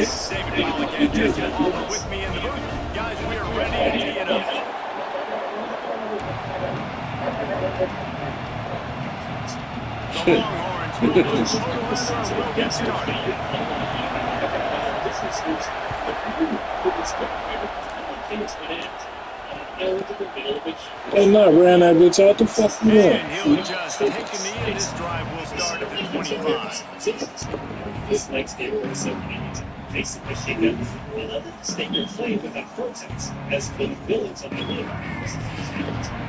David Pollack and Jesse Palmer with me in the booth. Guys, we are ready to tee it up. The Longhorns will move forward and we'll get started. Hey, no, ran that bitch out the fucking wall. And he'll just take a knee, and this drive will start at the 25. This next game will also need to face the shakeup. Another statement played without context, as for the villains of the league.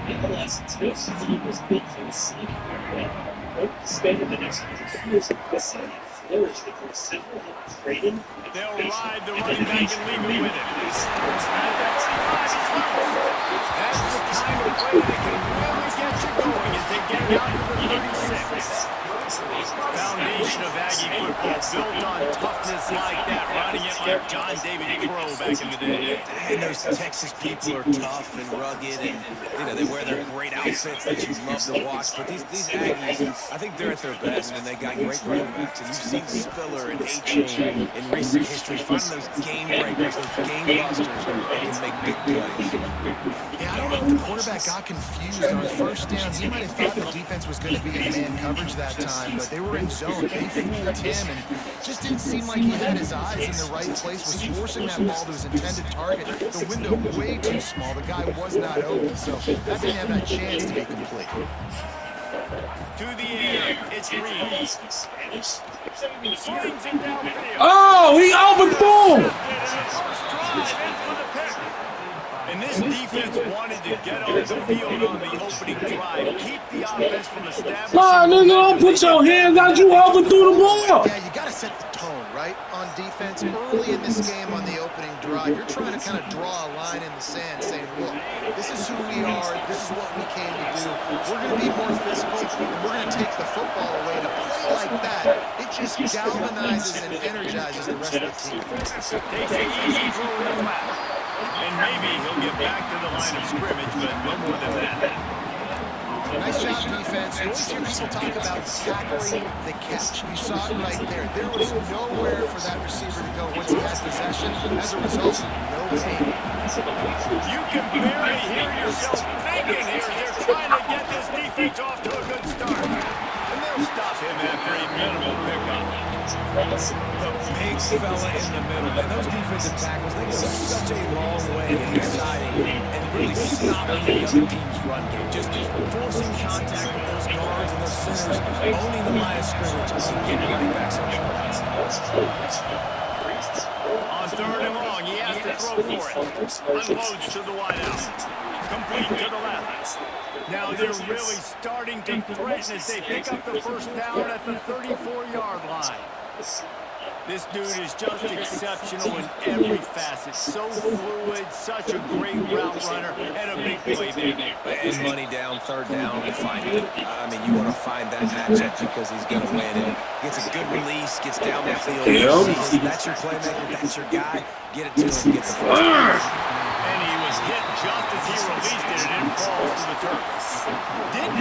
Nonetheless, this team was built for the scene where spending the next 100 years in the city flourished before several have traded. They'll ride the running back and leave it with him. That's the kind of play that can really get you going as they get out to the 36. Foundation of Aggie football built on toughness like that, running it like John David Crow back in the day. And those Texas people are tough and rugged, and they wear their great outfits that you love to watch. But these Aggies, I think they're at their best, and they got great running backs. And you've seen Spiller and A-Chain in recent history finding those game breakers, those game busters, and can make big plays. Yeah, I don't know if the quarterback got confused on first downs. He might have thought the defense was going to be in man coverage that time, but they were in zone. They fooled him, and just didn't seem like he had his eyes in the right place, was forcing that ball to his intended target. The window way too small. The guy was not open, so that didn't have that chance to be complete. To the air, it's Reed. Swings it downfield. Oh, he overthrew him. And this defense wanted to get on the field on the opening drive, keep the offense from establishing. Nah, nigga, don't put your hands out. You overthrew the ball. Yeah, you got to set the tone, right, on defense. Early in this game on the opening drive, you're trying to kind of draw a line in the sand saying, look, this is who we are. This is what we came to do. We're going to be more physical, and we're going to take the football away. To play like that, it just galvanizes and energizes the rest of the team. Takes an easy throw in the flat. And maybe he'll get back to the line of scrimmage, but no more than that. Nice job, defense. You always hear people talk about tackling the catch. You saw it right there. There was nowhere for that receiver to go once he had possession. As a result, no gain. You can barely hear yourself thinking here. They're trying to get this defense off to a good start. And they'll stop him after a minimal pickup. The big fella in the middle, man. Those defensive tackles, they go such a long way in deciding and really stopping the other team's run game. Just forcing contact with those guards and those centers, owning the line of scrimmage, and getting running backs on the On third and long, he has to throw for it. Unloads to the wideout. Complete to the left. Now they're really starting to threaten as they pick up the first down at the 34-yard line. This dude is just exceptional in every facet. So fluid, such a great route runner, and a big playmaker. And money down, third down, and find it. I mean, you want to find that matchup because he's going to win. And gets a good release, gets down the field. That's your playmaker, that's your guy. Get it to him, get the first down. And he was hit just as he released it, and it falls to the turf.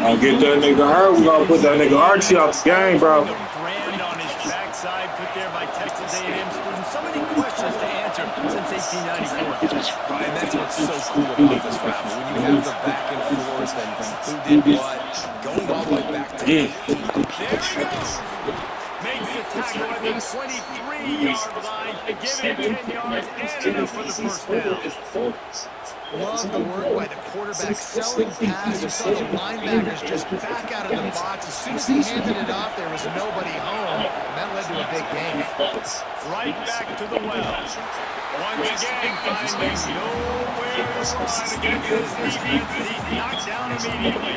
I'll get that nigga hurt. We gotta put that nigga Archie out the game, bro. The brand on his backside put there by Texas A&M students. So many questions to answer since 1894. And that's what's so cool about this rival. When you have the back and forth and who did what, going all the way back to There he goes. Makes the tackle at the 23-yard line, giving him 10 yards and enough for the first down. Love the work by the quarterback, selling pass. You saw the linebackers just back out of the box. As soon as he handed it off, there was nobody home. And that led to a big game. Right back to the well. Once again, finding nowhere to run against his defense. He's knocked down immediately.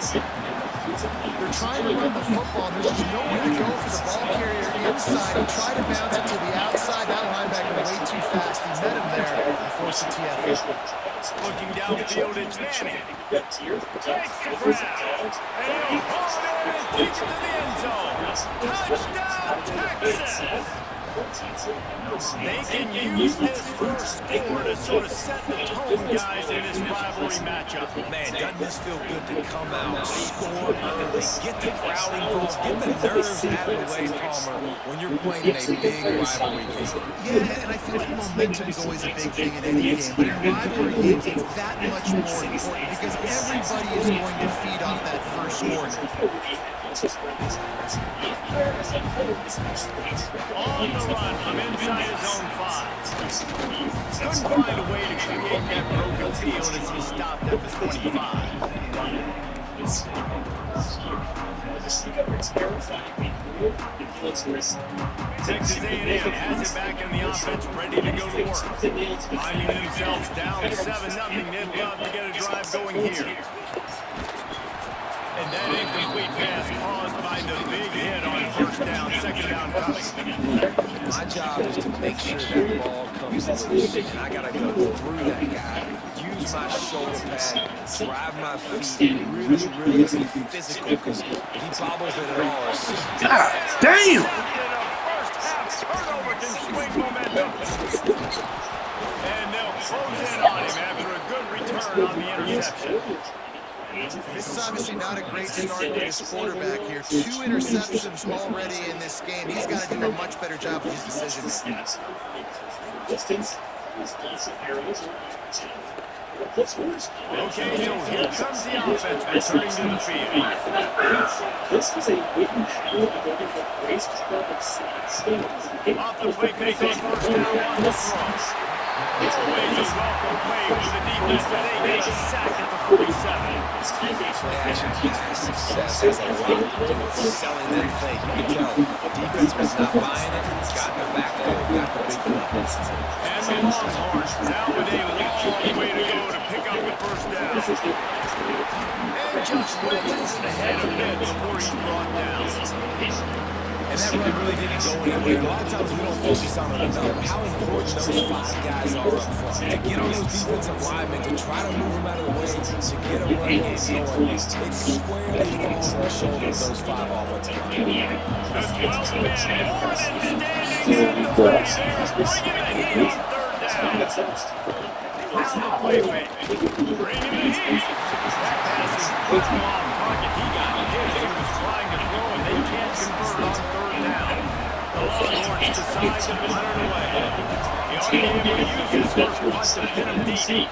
They're trying to run the football. There's just nowhere to go for the ball carrier inside. He tried to bounce it to the outside. That linebacker way too fast. He met him there and forced the TFL. Looking downfield, it's Manning. Takes the grab. And he'll haul it in and take it to the end zone. Touchdown, Texas! They can use this first score to sort of set the tone, guys, in this rivalry matchup. Man, doesn't this feel good to come out, score early, get the crowd involved, get the nerves out of the way, Palmer, when you're playing in a big rivalry game. Yeah, and I feel like momentum is always a big thing in any game, but in rivalry games, it's that much more important because everybody is going to feed off that first score. On the run from inside his own 5. Couldn't find a way to create that broken field as he stopped at the 25. Texas A&M has it back in the offense, ready to go to work. Finding themselves down 7-0, they'd love to get a drive going here. And that incomplete pass caused by the big hit on first down, second down coming. My job is to make sure that ball comes loose, and I got to go through that guy, use my shoulder pad, drive my feet, really be physical, because if he bobbles it at all, or God damn! A first half turnover can swing momentum. And they'll close in on him after a good return on the interception. This is obviously not a great start for this quarterback here. 2 interceptions already in this game. He's got to do a much better job with his decision-making. Okay, so here comes the offense returning to the field. This was a written pattern of going for race Off the play fake on first down on the throw. Always a welcome play for the defense as they get a sack at the 47. play action pass success has a lot to do with selling that fake. You can tell defense was not buying it, got in the backfield, got the big play. And the Longhorns now with a long way to go to pick up the first down. And just wedges it ahead a bit before he's brought down. And that run really didn't go anywhere. A lot of times we don't focus on it enough. How important those 5 guys are up front. To get on those defensive linemen, to try to move them out of the way, to get a run game going. It squarely falls on the shoulders of those 5 offensive linemen. The 12-man Hornet standing in the way there, bringing the heat on third down. Now the play fake. Bringing the heat. That pass is off target. He got hit. He was trying to throw, and they can't convert on third down. The Longhorns decide to punt it away. He ought to be able to use his first punt to pin him deep.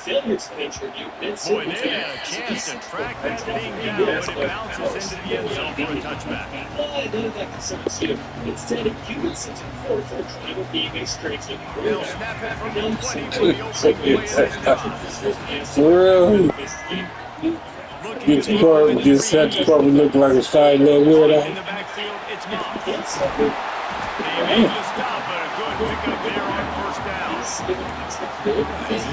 Boy, they had a chance to track that thing down, but it bounces into the end zone for a touchback. Instead, humans into fourth are trying to be a straight to They'll snap it from the 20 for the opening play of this drive. For real. This set probably look like a side little weirdo. In the backfield, it's Moss. They made the stop, but a good pickup there on first down. He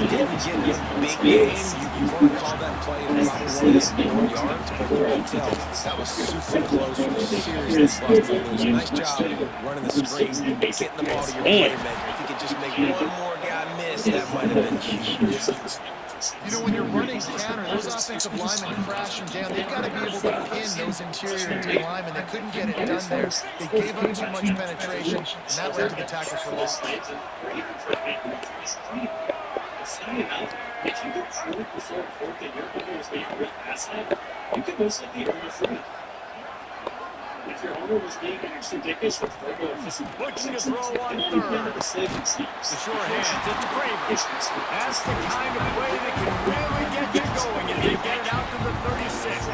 didn't get a big game. You want to call that play and probably wanted more yards, but you can tell that was super close. It was seriously busted loose. Nice job running the screen, getting the ball to your playmaker. If you could just make one more guy miss, that might have been huge. You know, when you're running counter, those offensive linemen crashing down. They've got to be able to pin those interior D linemen. They couldn't get it done there. They gave up too much penetration, and that led to the tackle for loss. If you get through it before a fourth and your owner was being real pass head, you could most likely earn a free. If your owner was being extra dickish with verbal efficiency, Looking to throw on third. The sure hands, it's Craven. That's the kind of play that can really get you going as they get it out to the 36.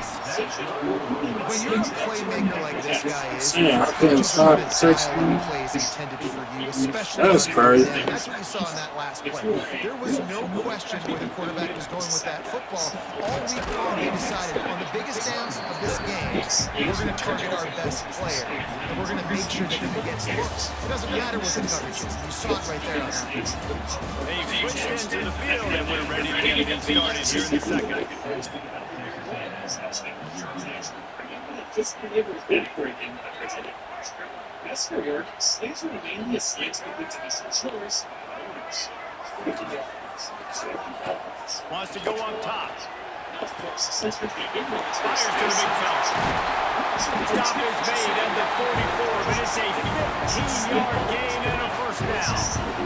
When you're a playmaker like this guy is, Yeah, I couldn't stop it. plays intended for you, especially That was crazy. That's what you saw in that last play. There was no question where the quarterback was going with that football. All week long, they decided on the biggest downs of this game, we're going to target our best player, and we're going to make sure that he gets looks. It doesn't matter what the coverage is. You saw it right there on that. They switched into the field, and we're ready to get things started here in the second. Just enables backbreaking opportunity. As for work, slaves were mainly assigned to the decent chores. Wants to go up top. Of course, since we're taking Fires to the big fella. Stop is made at the 44, but it's a 15-yard gain and a first down.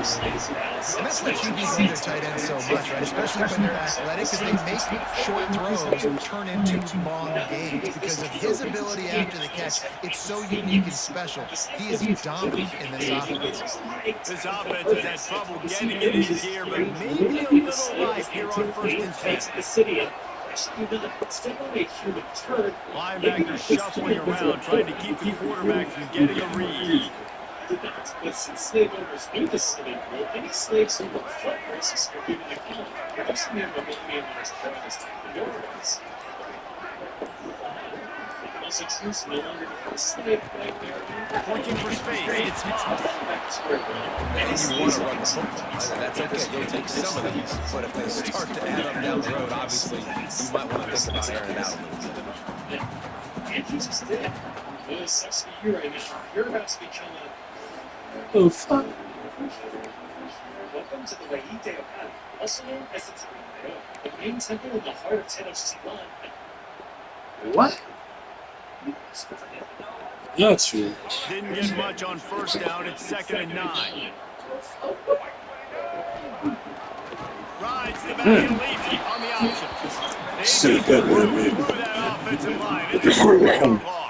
And that's what QBs love their tight ends so much, right? Especially when they're athletic, because they make short throws turn into long gains. Because of his ability after the catch, it's so unique and special. He is dominant in this offense. This offense has had trouble getting it in gear, but maybe a little life here on first and 10. Linebackers shuffling around, trying to keep the quarterback from getting a read. Since slave owners knew the slave rule, any slaves who were front races were given a colony, reducing their mobility and their status to the doorways. Also, Truce no longer become a slave like Looking for space, it's Moss. And you want to run the football. That's okay. You'll take some of these. But if they start to add up down the road, obviously, you might want to think about airing it out a little bit. And he just did. It sucks to be you right now. You're about to become a... Oh, fuck. Welcome to the Waite Okada, also known as the Taraneo, the main temple in the heart of Tenochtitlan. What? Not true. Didn't get much on first down. It's 2nd and 9. Rides the back and leaves it on the option. Shit, that would Through be. that offensive line. It's a 4-yard loss.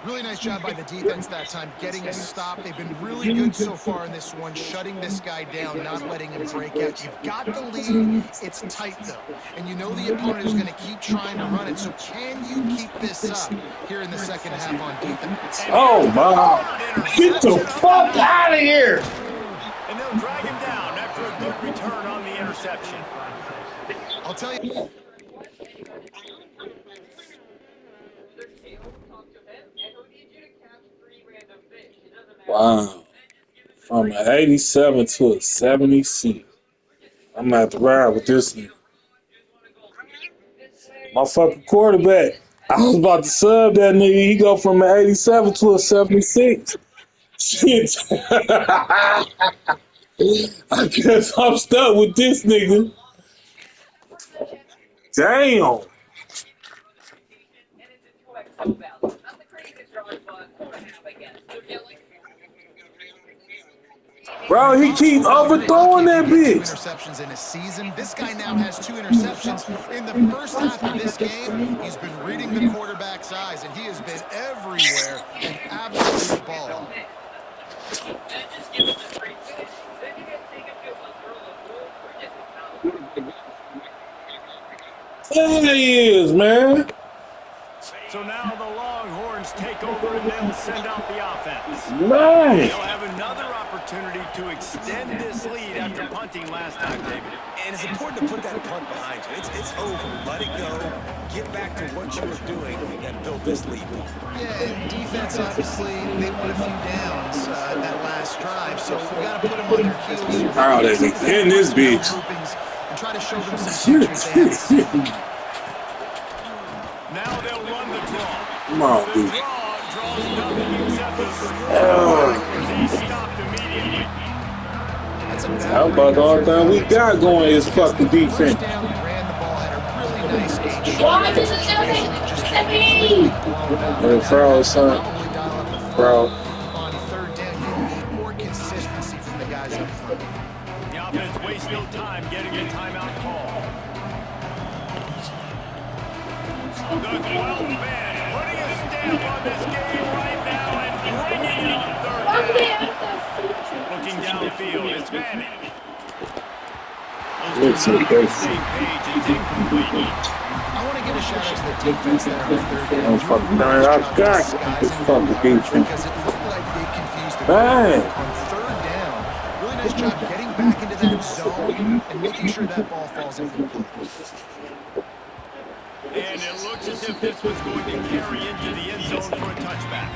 Really nice job by the defense that time, getting a stop. They've been really good so far in this one, shutting this guy down, not letting him break out. You've got the lead. It's tight, though. And you know the opponent is going to keep trying to run it. So can you keep this up here in the second half on defense? Oh, my. Get the fuck out of here. And they'll drag him down after a good return on the interception. I'll tell you. Wow. From an 87 to a 76. I'm going to have to ride with this nigga. My fucking quarterback. I was about to sub that nigga. He go from an 87 to a 76. Shit. I guess I'm stuck with this nigga. Damn. Bro, he keeps overthrowing that bitch. Interceptions in a season. This guy now has 2 interceptions. In the first half of this game, he's been reading the quarterback's eyes, and he has been everywhere and absolute ball. There he is, man. So now the Longhorns take over and they'll send out the offense. Man. They'll have another opportunity to extend this lead after punting last time, David. And it's important to put that punt behind you. It's over. Let it go. Get back to what you were doing and build this lead. Yeah, and defense, obviously, they won a few downs that last drive, so we got to put them on their heels. Oh, they in this bitch. And try to show them some future dance. Now they'll run the draw. Come on, The dude. draw draws nothing except the score. He stopped immediately. That's a How about the only thing we got going is fucking defense. First down, he ran the ball, had a really nice game. Why does it do this? Hey, Frog, son. Frog. On third down, you need more consistency from the guys up front. The offense wastes no time getting a timeout call. The 12th man putting a stamp on this game right now and bringing it on third down. Looking downfield, it's Manning. Those two are on the same page. It's incomplete. I want to give a shout out to the defense there on third down. Oh, fucking darn, I got this fucking defense. Because it looked like they confused the Man. on third down. Really nice job getting back into that zone and making sure that ball falls incomplete. And it looks as if this was going to carry into the end zone for a touchback.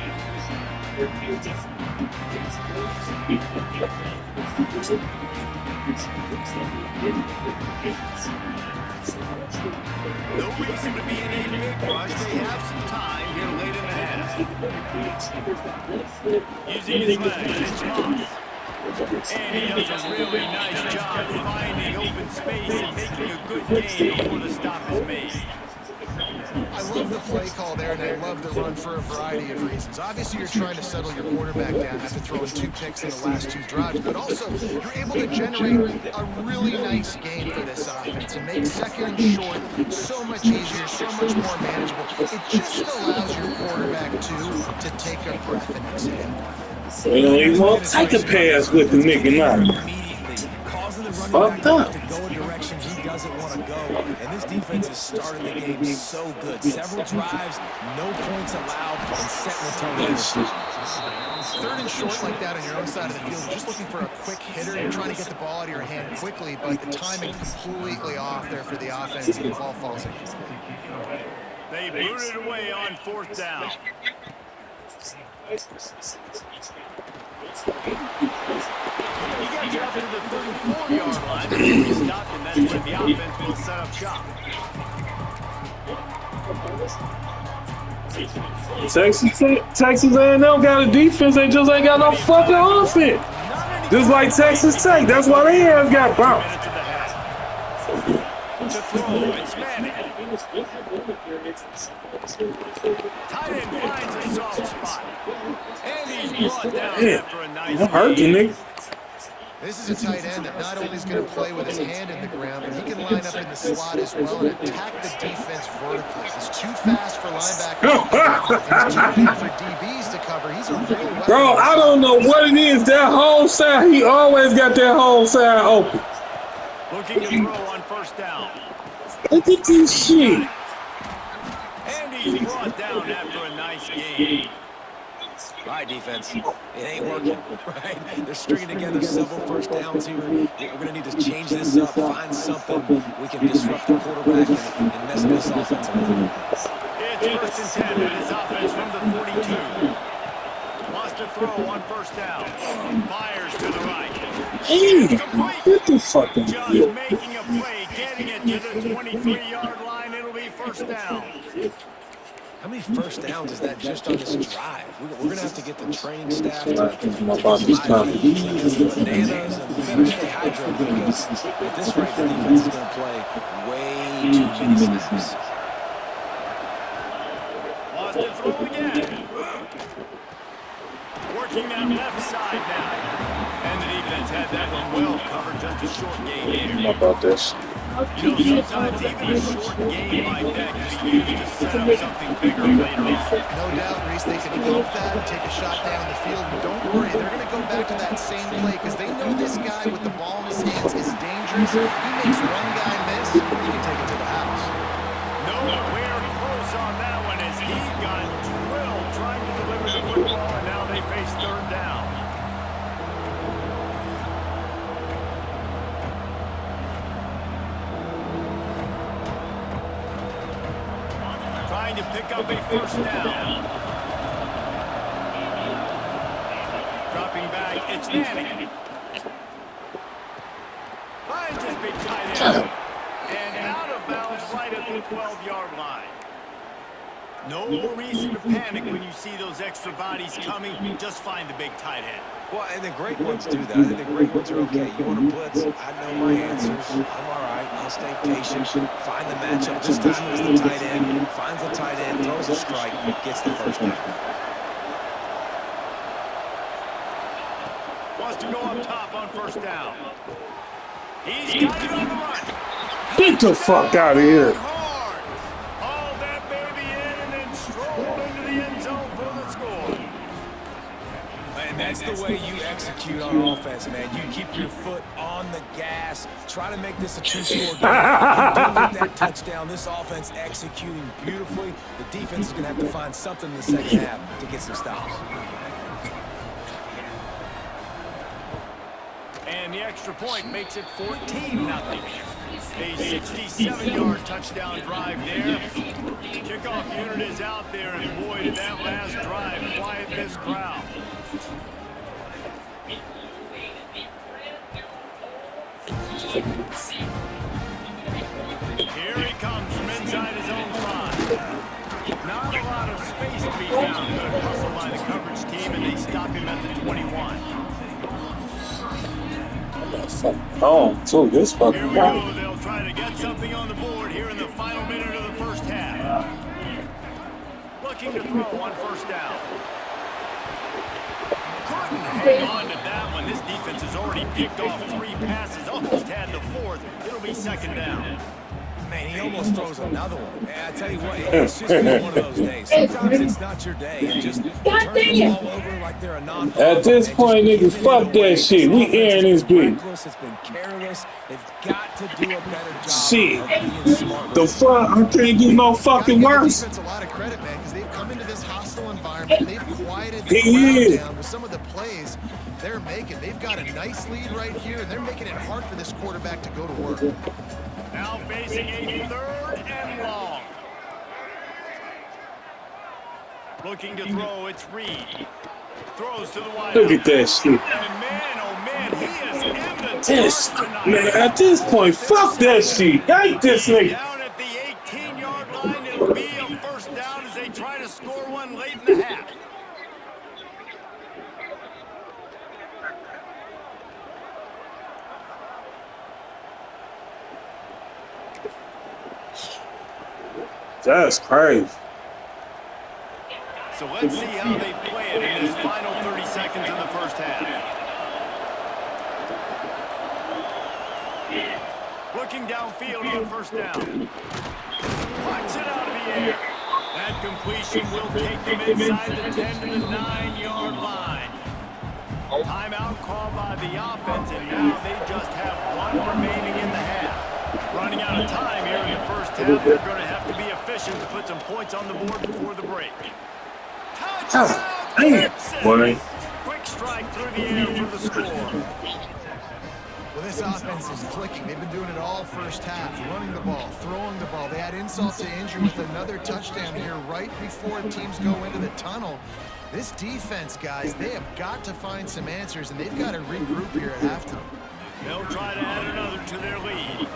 No reason to be in a big rush. They have some time here late in the half. Using his legs, it's Moss. And he does a really nice job finding open space and making a good gain before the stop is made. I love the play call there, and I love the run for a variety of reasons. Obviously, you're trying to settle your quarterback down after throwing 2 picks in the last 2 drives, but also you're able to generate a really nice game for this offense and make second and short so much easier, so much more manageable. It just allows your quarterback to take a breath and exhale. You don't even want to take a pass with the nigga now. Immediately, causing the running Fucked back up. to go a direction he doesn't want to go. And this defense has started the game so good. Several drives, no points allowed, and setting the tone in this game. 3rd and short like that on your own side of the field, you're just looking for a quick hitter. You're trying to get the ball out of your hand quickly, but the timing completely off there for the offense, and the ball falls in. They booted away on 4th down. He gets up to the 34-yard line before he's stopped, and that's where the offense will set up shop. Texas A&M got a defense. They just ain't got no fucking offense. Just like Texas Tech. That's why they have got bounced. To throw, it's Manning. Tight end finds a soft spot. And he's brought down after a nice I'm hurting, nigga. This is a tight end that not only is going to play with his hand in the ground, but he can line up in the slot as well and attack the defense vertically. He's too fast for linebackers to cover, and he's too big for DBs to cover. He's a real weapon. Bro, I don't know what it is. That whole side, he always got that whole side open. Looking to throw on 1st down. Look at this shit. And he's brought down after a nice game. All right, defense. It ain't working, right? They're stringing together several 1st downs here. We're going to need to change this up, find something we can disrupt the quarterback and mess this offense up. It's 1st and 10 with his offense from the 42. Wants to throw on 1st down. Fires to the right. Hey, get the fucking Just deal. making a play, getting it to the 23-yard line. It'll be 1st down. How many 1st downs is that just on this drive? We're going to have to get the training staff to My body's coming. bananas and we better stay hydrated because at this rate, the defense is going to play way too many snaps. Wants to throw again. Working that left side now. And the defense had that one well covered, just a short game here. How about this? You know, sometimes even a short game like that can be used to set up something bigger later on. No doubt, Reese, they can hope that and take a shot down the field. But don't worry, they're going to go back to that same play because they know this guy with the ball in his hands is dangerous. He makes one guy miss, he can take it to the house. Nowhere close on that one as he got drilled trying to deliver the football, and now they face 3rd down. Trying to pick up a 1st down. Dropping back, it's Manning. Finds his big tight end. And out of bounds right at the 12-yard line. No reason to panic when you see those extra bodies coming. Just find the big tight end. Well, and the great ones do that. I think the great ones are okay. You want to blitz? I know my answers. I'm all right. I'll stay patient. Find the matchup. This time it was the tight end. Finds the tight end, throws a strike, gets the 1st down. Wants to go up top on 1st down. He's got it on the run. Get the fuck out of here. Hard. Hauled that baby in and then strolled into the end zone for the score. And that's the way you execute on offense, man. You keep your foot on the gas. Try to make this a 2-score game. You do get that touchdown. This offense executing beautifully. The defense is going to have to find something in the 2nd half to get some stops. And the extra point makes it 14-0. A 67-yard touchdown drive there. Kickoff unit is out there, and boy, did that last drive quiet this crowd. Here he comes from inside his own 5. Not a lot of space to be found. Good hustle by the coverage team, and they stop him at the 21. Oh, so this Here fucking we guy. go. They'll try to get something on the board here in the final minute of the 1st half. looking to throw on first down. Couldn't hang on to that one. This defense has already picked off 3 passes, almost had the 4th. It'll be second down. Man, he almost throws another one. And I tell you what, it's just been one of those days. Sometimes it's not your day. And just turn the ball over like they're a non-ball. At this point, niggas, fuck that shit. We airing this bitch. It's been careless. They've got to do a better job Shit. of being smart. The fuck? I can't get no fucking worse. Defense a lot of credit, man, because they've come into this hostile environment. They've quieted the Yeah. crowd down with some of the plays they're making. They've got a nice lead right here, and they're making it hard for this quarterback to go to work. Now facing a 3rd and long. Looking to throw, it's Reed. Throws to the wide. Look at that shit. And man, oh man, he is in the This, dark tonight. man, at this point, fuck that shit. Hate this nigga. Down at the 18-yard line, it'll be a first down as they try to score one late in the half. That's crazy. So let's see how they play it in this final 30 seconds in the first half. Looking downfield on first down. Punch it out of the air. That completion will take them inside the 10 to the 9-yard line. Timeout called by the offense, and now they just have 1 remaining in the half. Running out of time here in the first half, they're going to have to be efficient to put some points on the board before the break. Touchdown, Damn, boy. quick strike through the air for the score. Well, this offense is clicking. They've been doing it all first half, running the ball, throwing the ball. They add insult to injury with another touchdown here right before teams go into the tunnel. This defense, guys, they have got to find some answers, and they've got to regroup here at halftime. They'll try to add another to their lead.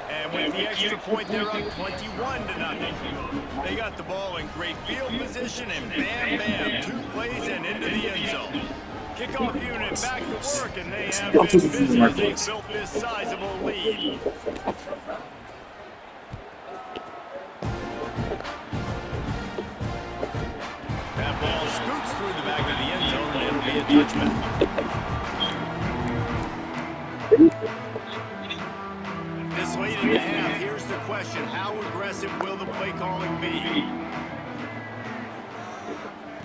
And with the extra point, they're up 21-0. They got the ball in great field position, and bam, bam, 2 plays and into the end zone. Kickoff unit back to work, and they have been busy as they built this sizable lead. That ball scoots through the back of the end zone, and it'll be a touchback. This late in the half, here's the question. How aggressive will the play calling be?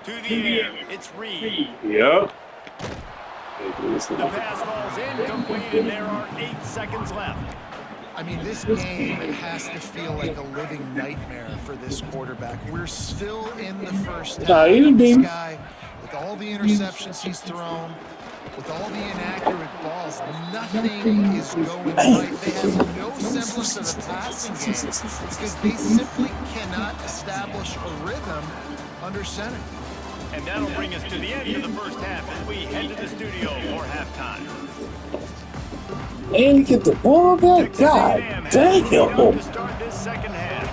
To the air, it's Reed. Yep. The pass falls incomplete, and there are 8 seconds left. I mean, this game has to feel like a living nightmare for this quarterback. We're still in the first half. This guy, with all the interceptions he's thrown, with all the inaccurate balls, nothing is going right. They have no semblance of a passing game because they simply cannot establish a rhythm under center. And that'll bring us to the end of the first half as we head to the studio for halftime. And you get the ball back? God damn. To start this second half.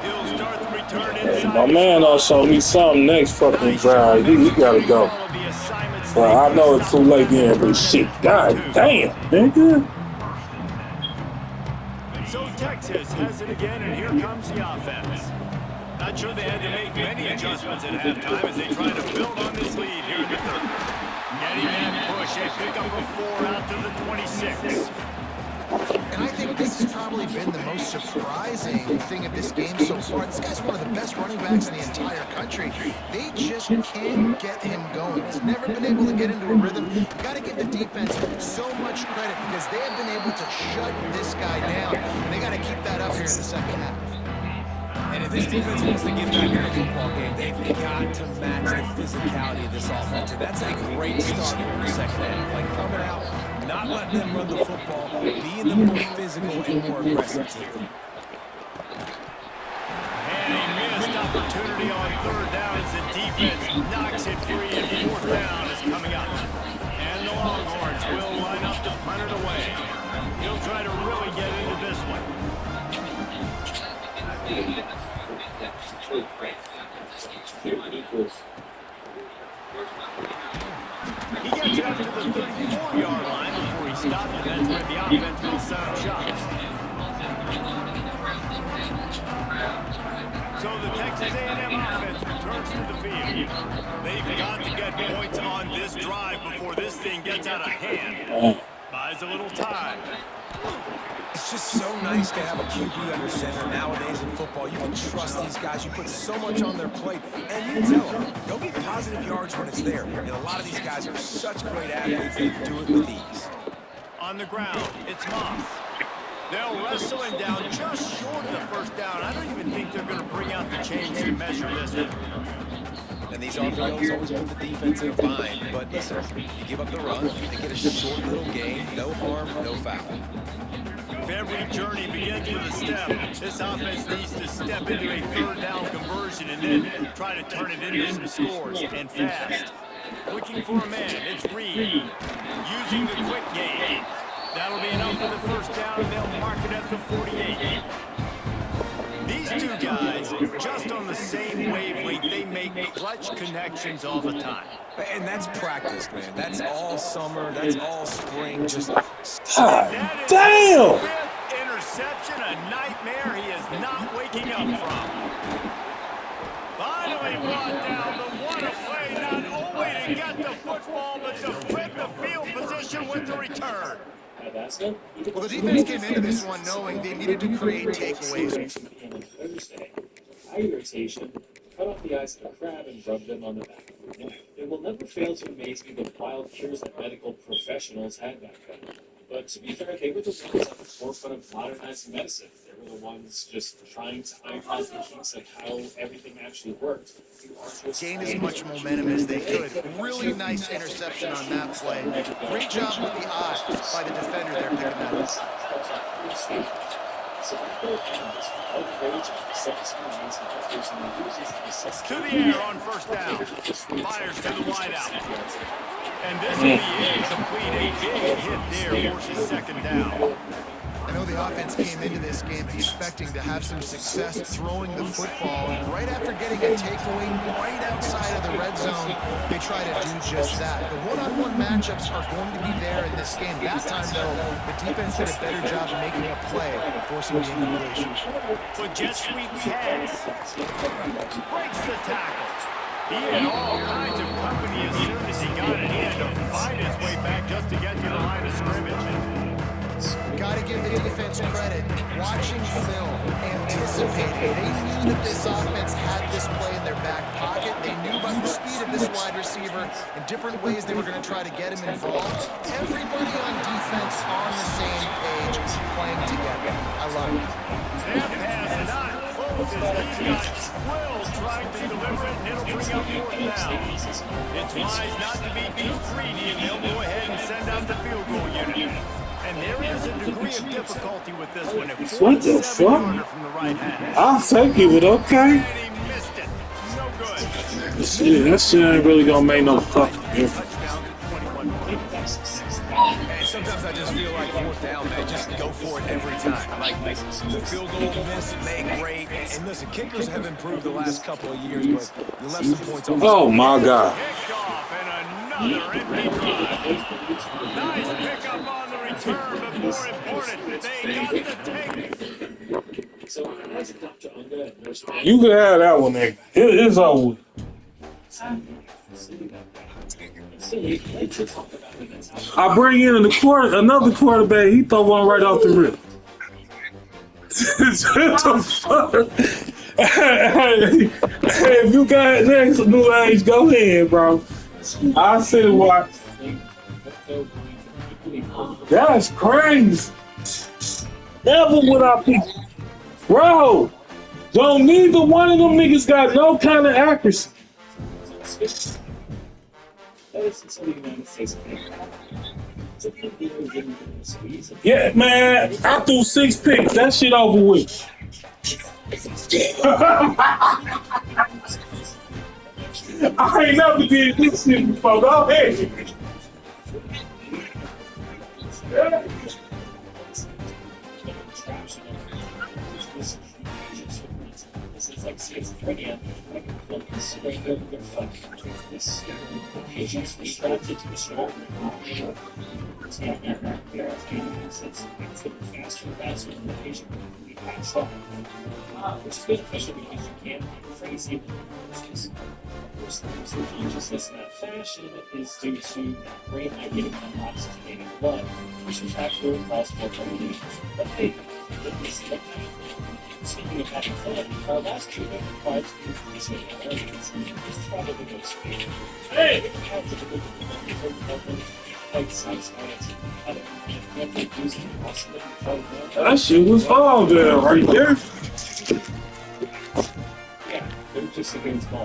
He'll start the return inside. My man will show me something next fucking drive. He gotta go. Well, I know it's too late then, but shit, god damn, nigga. So Texas has it again, and here comes the offense. Not sure they had to make many adjustments at halftime as they try to build on this lead here in the third. Getting that push, they pick up a 4 out to the 26. And I think this has probably been the most surprising thing of this game so far. This guy's one of the best running backs in the entire country. They just can't get him going. He's never been able to get into a rhythm. You got to give the defense so much credit because they have been able to shut this guy down. And they got to keep that up here in the second half. And if this defense wants to get back in the football game, they've got to match the physicality of this offense. And that's a great start here in the second half. Like coming out, not letting them run the football, being the more physical and more aggressive team. And a missed opportunity on third down as the defense knocks it free, and fourth down is coming up. And the Longhorns will line up to punt it away. He'll try to really get into this one. He gets out to the 34-yard stop, and that's when the offense will set up shop. So the Texas A&M offense returns to the field. They've got to get points on this drive before this thing gets out of hand. Buys a little time. It's just so nice to have a QB under center nowadays in football. You can trust these guys. You put so much on their plate, and you tell them, go get positive yards when it's there. And a lot of these guys are such great athletes, they do it with ease. On the ground, it's Moss. They'll wrestle him down just short of the first down. I don't even think they're going to bring out the chains to measure this one. And these RPOs always put the defense in a bind. But listen, you give up the run, they get a short little gain, no harm, no foul. If every journey begins with a step, this offense needs to step into a third down conversion and then try to turn it into some scores, and fast. Looking for a man, it's Reed. Using the quick game. That'll be enough for the first down, and they'll mark it at the 48. These two guys, just on the same wavelength, they make clutch connections all the time. And that's practice, man. That's all summer. That's all spring. Just God damn! Fifth interception, a nightmare he is not waking up from. Finally brought down the one away, not only to get the football, but to flip the field position with the return. Well, the defense came into this one knowing they needed to create takeaways. Thursday, eye irritation, cut off the eyes of a crab and rub them on the back of your neck. It will never fail to amaze me the wild cures that medical professionals had back then. But to be fair, they were the ones at the forefront of modernizing medicine. They were the ones just trying to iron out the kinks of how everything actually worked. Gained as much momentum as they could. Really nice interception on that play. Great job with the eye by the defender there picking that up. To the air on first down. Fires to the wideout. And this will be incomplete. A big hit there forces second down. I know the offense came into this game expecting to have some success throwing the football, and right after getting a takeaway right outside of the red zone, they try to do just that. The one-on-one matchups are going to be there in this game. That time, though, the defense did a better job making a play, forcing the incompletion. So jet sweep pass. Breaks the tackle. He had all kinds of company as soon as he got it. He had to find his way back just to get to the line of scrimmage. Got to give the defense credit. Watching film, anticipating. They knew that this offense had this play in their back pocket. They knew about the speed of this wide receiver and different ways they were going to try to get him involved. Everybody on defense on the same page, playing together. I love it. That pass not close as he got Will trying to deliver it, and it'll bring up fourth down. It's wise not to be too greedy, and they'll go ahead and send out the field goal unit. And there is a degree of difficulty with this one. If What the fuck? From the right hand. I'll take it, but okay. And he missed it. No good. Shit, that shit ain't really gonna make no fucking difference. Touchdown to 21 points. And sometimes I just feel like fourth down, man, just go for it every time. Like the field goal miss, make great. And listen, kickers have improved the last couple of years, but you left some points on the Oh my god. Kicked off and another empty drive. Nice pickup on the return, but more important, they got the take. So, as a Dr. Unga and Nurse You can have that one, nigga. It's over. Silly, let's talk about the mentality. I bring in another quarterback. He throw one right off the rip. What the fuck? Hey, if you got next new age, go ahead, bro. I see what. That's crazy. Never would I pick. Bro, don't neither one of them niggas got no kind of accuracy. Yeah, man, I threw 6 picks. That shit over with. I ain't never did this shit before. Go ahead. schizophrenia, like a spring over their fucking between this. Patients were strapped into the shoulder. It's not that there are things that's faster and faster than the patient will be passed on. Which is beneficial because you can't be crazy. Because the consciousness in that fashion is due to brain not getting enough oxygenated blood, which is actually possible for me. But hey, speaking of having fun, our last treatment requires increasing awareness. It's probably the most favorite. Hey! Like science, That shit was all good right there. yeah, they're just against all.